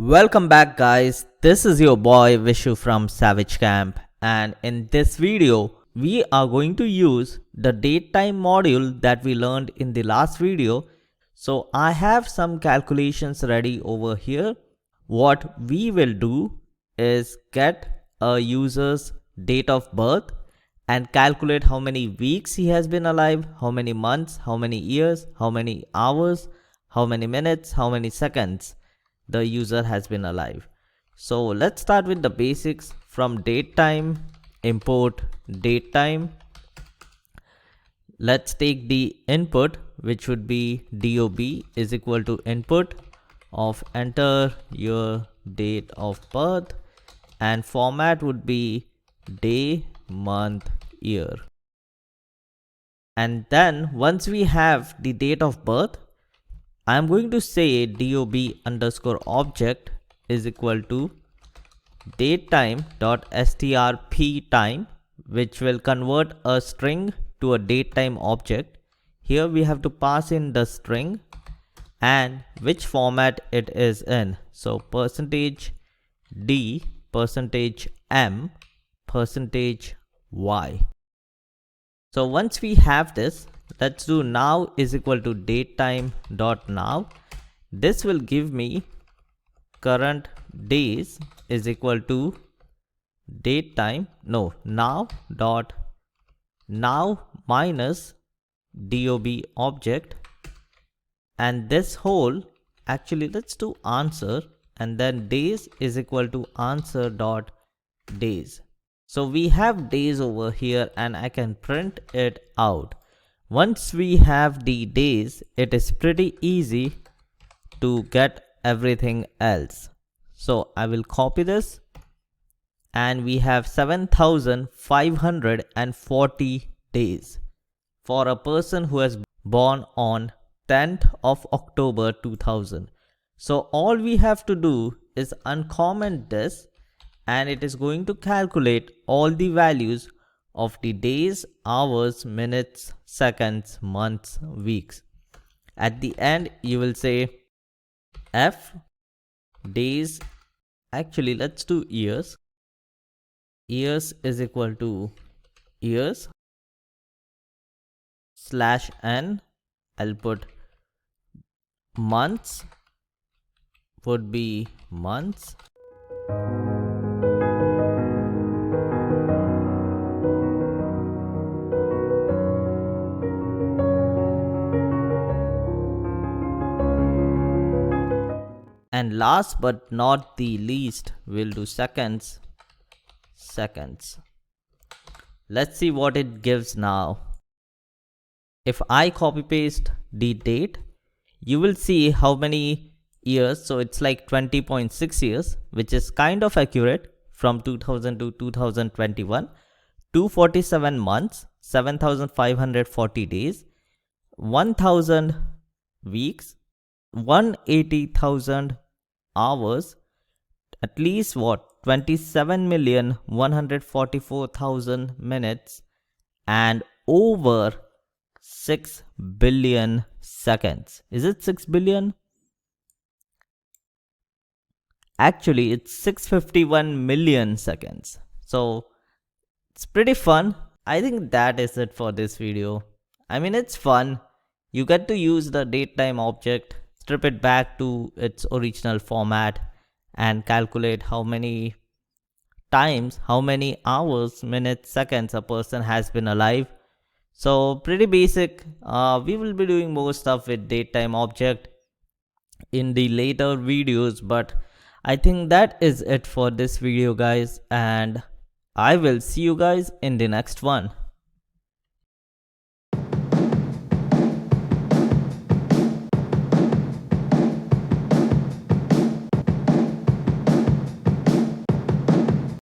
Welcome back guys, this is your boy Vishu from SavageCamp, and in this video we are going to use the datetime module that we learned in the last video. So I have some calculations ready over here. What we will do is get a user's date of birth and calculate how many weeks he has been alive, how many months, how many years, how many hours, how many minutes, how many seconds the user has been alive. So let's start with the basics. From datetime, import datetime. Let's take the input, which would be DOB is equal to input of enter your date of birth, and format would be day, month, year. And then once we have the date of birth, I'm going to say dob underscore object is equal to datetime.strp time, which will convert a string to a datetime object. Here we have to pass in the string and which format it is in. So %d, %m, %y. So once we have this, let's do now is equal to datetime.now. This will give me current days is equal to now minus dob object, and this whole, actually let's do answer, and then days is equal to answer dot days. So we have days over here and I can print it out. Once we have the days, it is pretty easy to get everything else. So I will copy this, and we have 7,540 days for a person who has born on 10th of October 2000. So all we have to do is uncomment this, and it is going to calculate all the values of the days, hours, minutes, seconds, months, weeks. At the end, you will say F days, actually let's do years. Years is equal to years /n. I'll put months would be months. And last but not the least, we'll do seconds. Let's see what it gives now. If I copy paste the date, you will see how many years. So it's like 20.6 years, which is kind of accurate from 2000 to 2021. 247 months, 7,540 days, 1,000 weeks, 180,000 hours, at least 27,144,000 minutes, and over 6 billion seconds. Is it 6 billion? Actually, it's 651 million seconds. So it's pretty fun. I think that is it for this video. I mean, it's fun. You get to use the datetime object, strip it back to its original format, and calculate how many times, how many hours, minutes, seconds a person has been alive. So pretty basic. We will be doing more stuff with datetime object in the later videos, but I think that is it for this video guys, and I will see you guys in the next one.